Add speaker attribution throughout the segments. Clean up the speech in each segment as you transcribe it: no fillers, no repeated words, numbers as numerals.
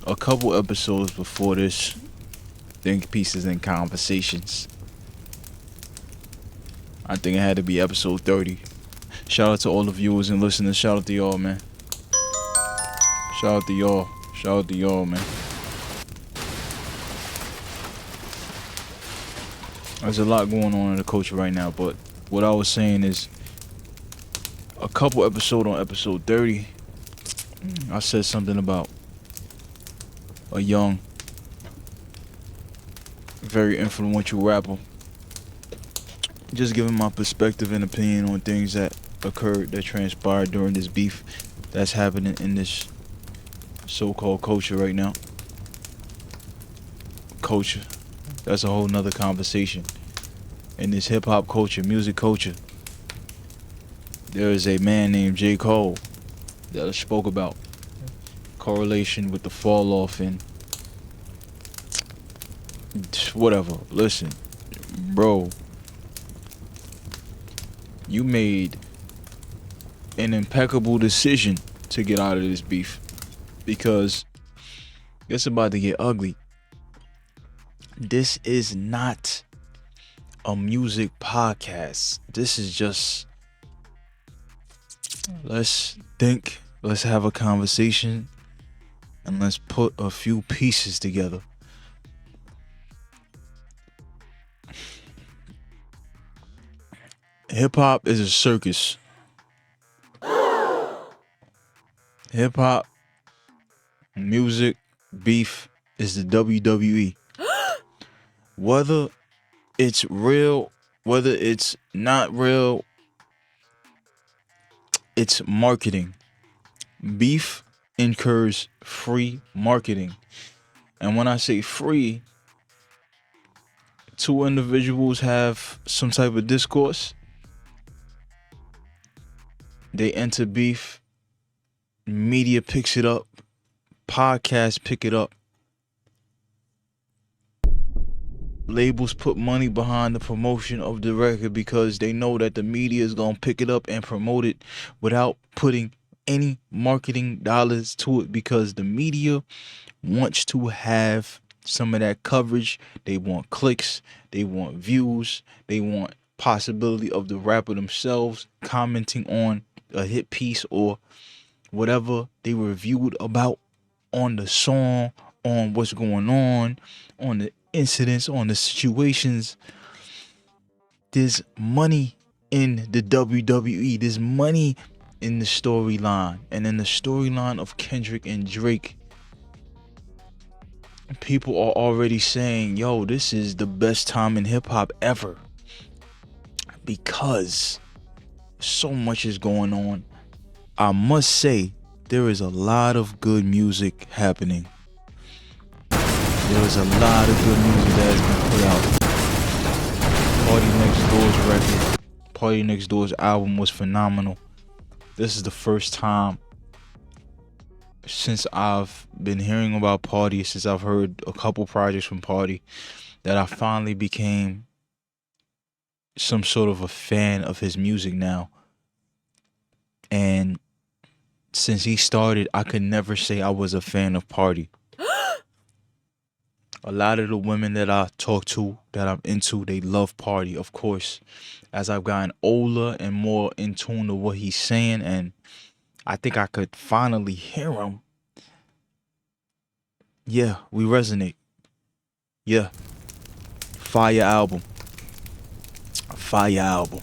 Speaker 1: a couple episodes before this, Think Pieces and Conversations. I think it had to be episode 30. Shout out to all the viewers and listeners. Shout out to y'all, man. Shout out to y'all. Shout out to y'all, man. There's a lot going on in the culture right now, but what I was saying is a couple episode on episode 30, I said something about a young, very influential rapper. Just giving my perspective and opinion on things that occurred, that transpired during this beef that's happening in this so-called culture right now. Culture. That's a whole nother conversation. In this hip-hop culture, music culture, there is a man named J. Cole that I spoke about correlation with the fall off and whatever. Listen, bro, you made an impeccable decision to get out of this beef because it's about to get ugly. This is not a music podcast. This is just, let's think, let's have a conversation, and let's put a few pieces together. Hip hop is a circus. Hip hop, music, beef is the WWE. Whether it's real, whether it's not real, it's marketing. Beef incurs free marketing. And when I say free, two individuals have some type of discourse. They enter beef. Media picks it up. Podcasts pick it up. Labels put money behind the promotion of the record because they know that the media is going to pick it up and promote it without putting any marketing dollars to it, because the media wants to have some of that coverage. They want clicks, they want views, they want possibility of the rapper themselves commenting on a hit piece or whatever they reviewed about on the song, on what's going on the incidents, on the situations. There's money in the WWE. There's money in the storyline. And in the storyline of Kendrick and Drake, people are already saying, yo, this is the best time in hip hop ever. Because so much is going on. I must say, there is a lot of good music happening. There was a lot of good music that has been put out. Party Next Door's record, Party Next Door's album was phenomenal. This is the first time since I've been hearing about Party, since I've heard a couple projects from Party, that I finally became some sort of a fan of his music now. And since he started, I could never say I was a fan of Party. A lot of the women that I talk to, that I'm into, they love Party, of course. As I've gotten older and more in tune to what he's saying, and I think I could finally hear him. Yeah, we resonate. Yeah. Fire album. Fire album.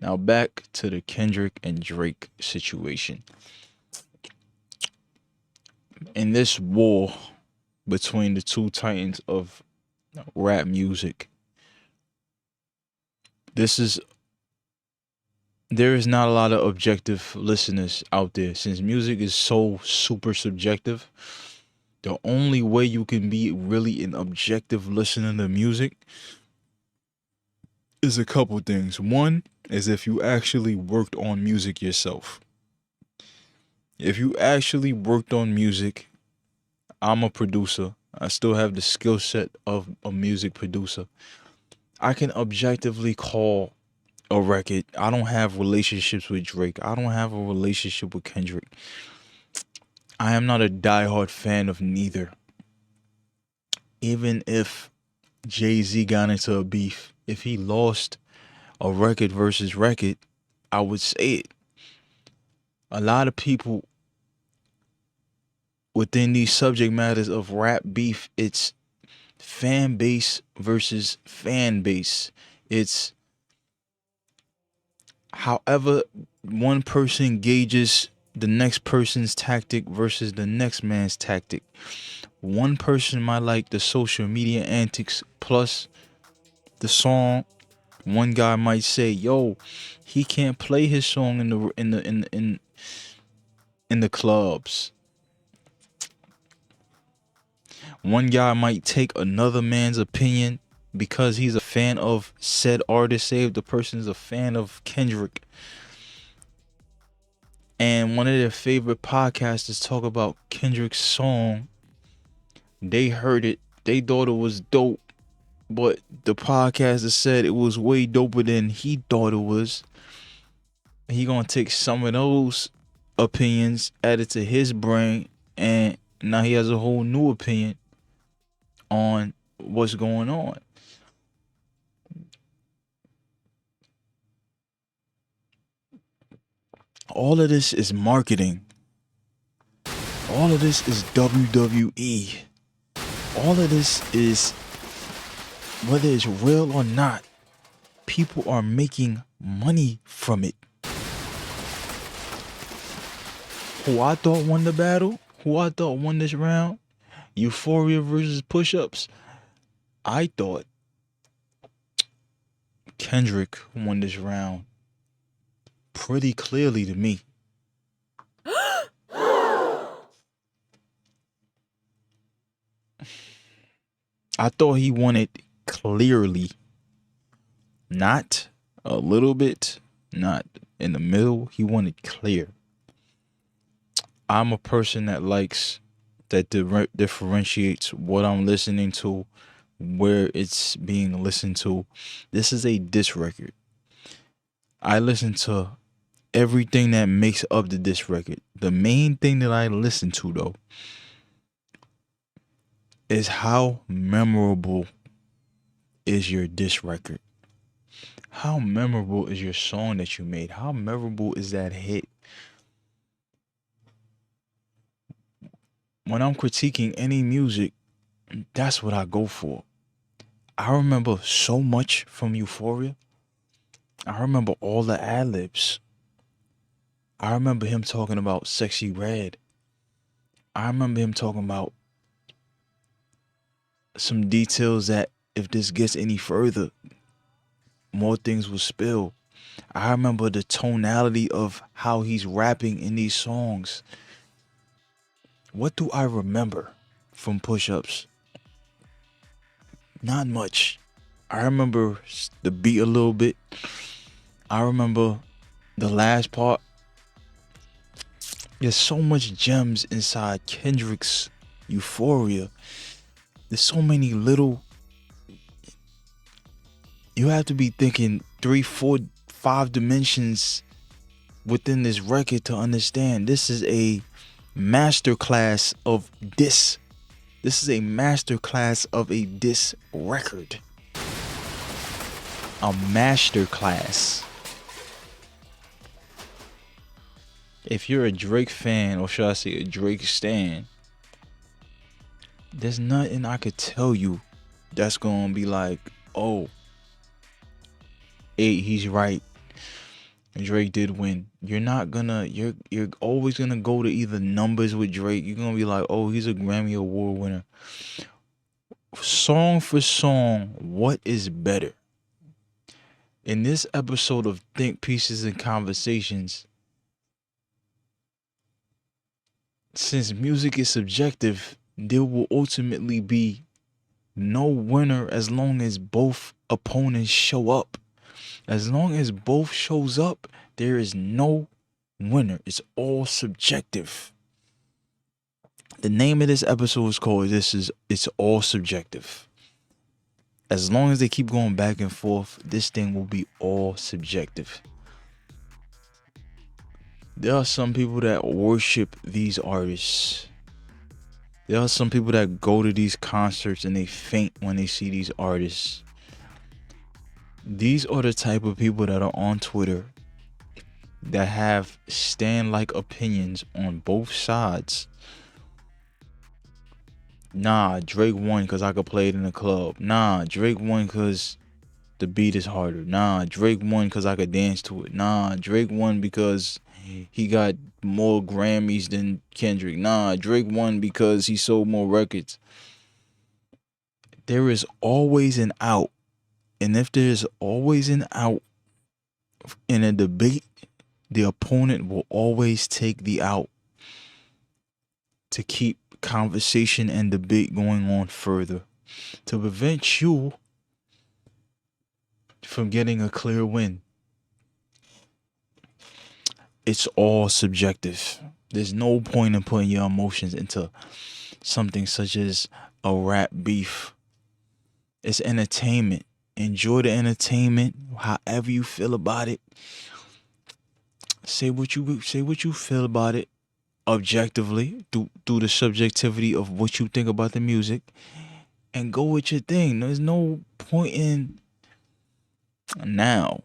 Speaker 1: Now back to the Kendrick and Drake situation. In this war between the two titans of rap music, there is not a lot of objective listeners out there. Since music is so super subjective, the only way you can be really an objective listener to music is a couple things. One is if you actually worked on music yourself. If you actually worked on music, I'm a producer. I still have the skill set of a music producer. I can objectively call a record. I don't have relationships with Drake. I don't have a relationship with Kendrick. I am not a diehard fan of neither. Even if Jay-Z got into a beef, if he lost a record versus record, I would say it. A lot of people within these subject matters of rap beef, it's fan base versus fan base. It's however one person gauges the next person's tactic versus the next man's tactic. One person might like the social media antics plus the song. One guy might say, "Yo, he can't play his song in the clubs." One guy might take another man's opinion because he's a fan of said artist. Say if the person is a fan of Kendrick, and one of their favorite podcasters talk about Kendrick's song, they heard it, they thought it was dope, but the podcaster said it was way doper than he thought it was. He gonna take some of those opinions, add it to his brain, and now he has a whole new opinion on what's going on. All of this is marketing. All of this is WWE. All of this is, whether it's real or not, people are making money from it. Who I thought won the battle, who I thought won this round, Euphoria versus Push-Ups, I thought Kendrick won this round pretty clearly to me. I thought he won it clearly. Not a little bit, not in the middle. He won it clear. I'm a person that likes, that differentiates what I'm listening to, where it's being listened to. This is a diss record. I listen to everything that makes up the diss record. The main thing that I listen to, though, is how memorable is your diss record. How memorable is your song that you made? How memorable is that hit? When I'm critiquing any music, that's what I go for. I remember so much from Euphoria. I remember all the ad-libs. I remember him talking about Sexy Red. I remember him talking about some details that if this gets any further, more things will spill. I remember the tonality of how he's rapping in these songs. What do I remember from Push-Ups? Not much. I remember the beat a little bit. I remember the last part. There's so much gems inside Kendrick's Euphoria. There's so many little. You have to be thinking 3, 4, 5 dimensions within this record to understand. This is a masterclass of diss. This is a masterclass of a diss record. A masterclass. If you're a Drake fan, or should I say a Drake stan, there's nothing I could tell you that's gonna be like, oh, hey, he's right, Drake did win. You're not gonna, you're always gonna go to either numbers with Drake. You're gonna be like, oh, he's a Grammy Award winner. Song for song, what is better? In this episode of Think Pieces and Conversations, since music is subjective, there will ultimately be no winner as long as both opponents show up. As long as both shows up, there is no winner. It's all subjective. The name of this episode is called It's All Subjective. as long as they keep going back and forth, this thing will be all subjective. There are some people that worship these artists. There are some people that go to these concerts and they faint when they see these artists. These are the type of people that are on Twitter that have stand-like opinions on both sides. Nah, Drake won because I could play it in the club. Nah, Drake won because the beat is harder. Nah, Drake won because I could dance to it. Nah, Drake won because he got more Grammys than Kendrick. Nah, Drake won because he sold more records. There is always an out. And if there's always an out in a debate, the opponent will always take the out to keep conversation and debate going on further, to prevent you from getting a clear win. It's all subjective. There's no point in putting your emotions into something such as a rap beef. It's entertainment. Enjoy the entertainment, however you feel about it. Say what you feel about it objectively through the subjectivity of what you think about the music, and go with your thing. There's no point in. Now,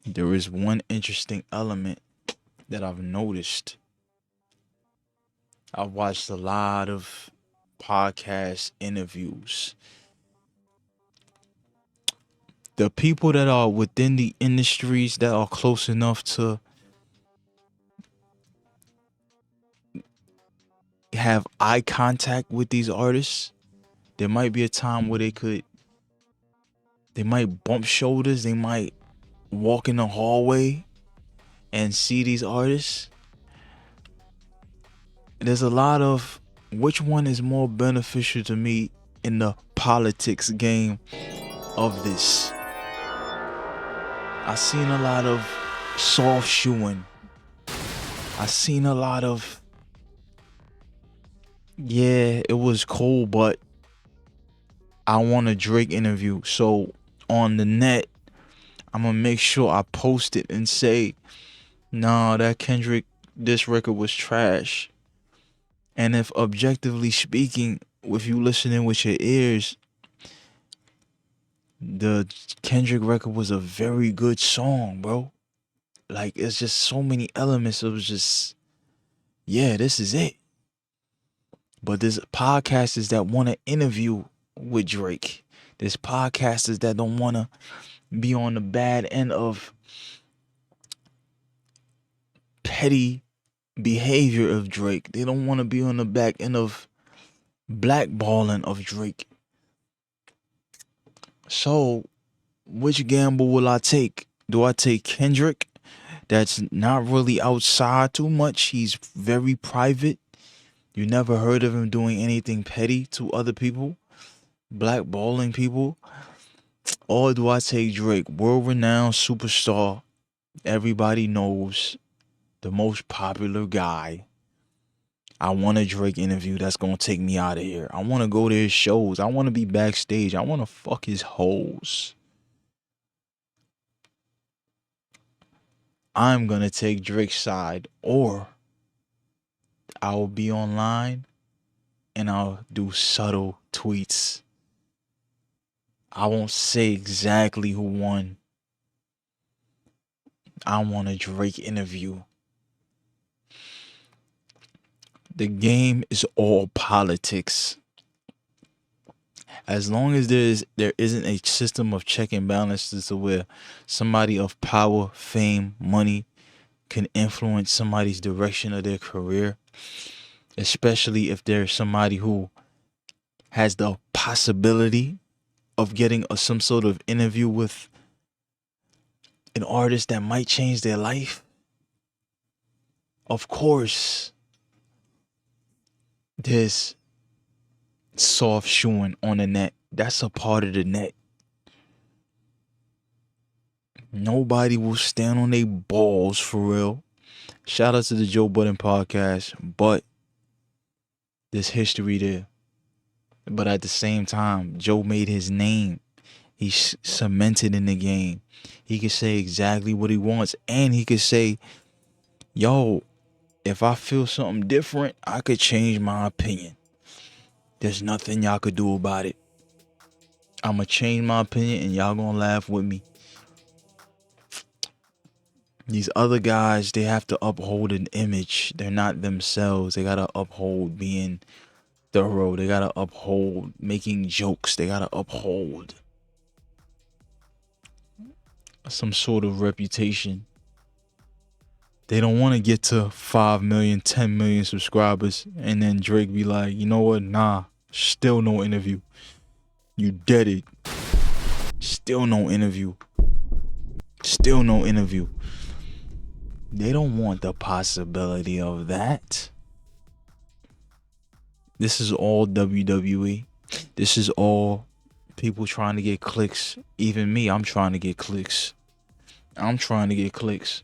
Speaker 1: there is one interesting element that I've noticed. I've watched a lot of podcast interviews. The people that are within the industries that are close enough to have eye contact with these artists, there might be a time where they might bump shoulders, they might walk in the hallway and see these artists. There's a lot of which one is more beneficial to me in the politics game of this. I seen a lot of soft shoeing. I seen a lot of, yeah, it was cool, but I want a Drake interview. So on the net, I'm gonna make sure I post it and say, nah, that Kendrick, this record was trash. And if objectively speaking, if you listening with your ears, the Kendrick record was a very good song, bro. Like, it's just so many elements. It was just, yeah, this is it. But there's podcasters that want to interview with Drake. There's podcasters that don't want to be on the bad end of petty behavior of Drake. They don't want to be on the back end of blackballing of Drake. So, which gamble will I take? Do I take Kendrick, that's not really outside too much? He's very private. You never heard of him doing anything petty to other people, blackballing people. Or do I take Drake, world-renowned superstar, everybody knows, the most popular guy? I want a Drake interview that's gonna take me out of here. I want to go to his shows. I want to be backstage. I want to fuck his hoes. I'm gonna take Drake's side, or I'll be online and I'll do subtle tweets. I won't say exactly who won. I want a Drake interview. The game is all politics. As long as there isn't a system of check and balances to where somebody of power, fame, money can influence somebody's direction of their career, especially if there's somebody who has the possibility of getting some sort of interview with an artist that might change their life. Of course, there's soft shoeing on the net. That's a part of the net. Nobody will stand on their balls for real. Shout out to the Joe Budden podcast, but there's history there. But at the same time, Joe made his name He's cemented in the game. He can say exactly what he wants, and he could say, yo, if I feel something different, I could change my opinion. There's nothing y'all could do about it. I'ma change my opinion and y'all gonna laugh with me. These other guys, they have to uphold an image. They're not themselves. They gotta uphold being thorough. They gotta uphold making jokes. They gotta uphold some sort of reputation. They don't want to get to 5 million, 10 million subscribers and then Drake be like, you know what? Nah, still no interview. You dead it. Still no interview. Still no interview. They don't want the possibility of that. This is all WWE. This is all people trying to get clicks. Even me, I'm trying to get clicks. I'm trying to get clicks.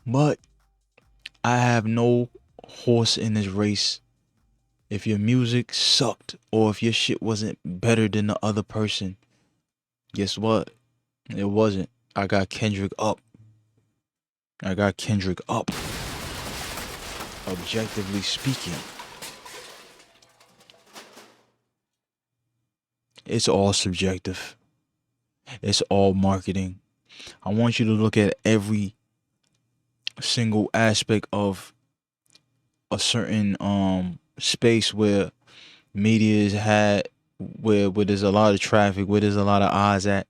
Speaker 1: But I have no horse in this race. If your music sucked or if your shit wasn't better than the other person, guess what? It wasn't. I got Kendrick up. I got Kendrick up. Objectively speaking. It's all subjective. It's all marketing. I want you to look at every single aspect of a certain space where media is had, where there's a lot of traffic, where there's a lot of eyes at.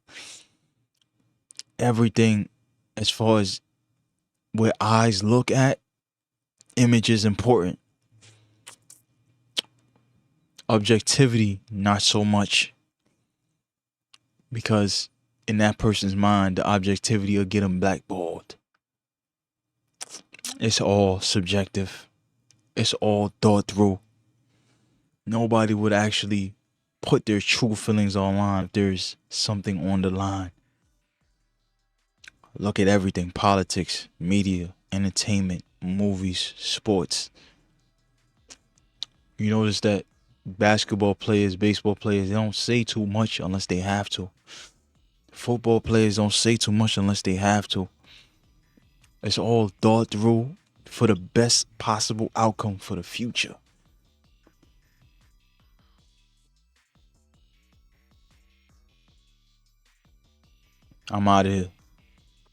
Speaker 1: Everything as far as where eyes look at, image is important. Objectivity, not so much. Because in that person's mind, the objectivity will get them blackballed. It's all subjective. It's all thought through. Nobody would actually put their true feelings online if there's something on the line. Look at everything: politics, media, entertainment, movies, sports. You notice that basketball players, baseball players, they don't say too much unless they have to. Football players don't say too much unless they have to. It's all thought through for the best possible outcome for the future. I'm out of here.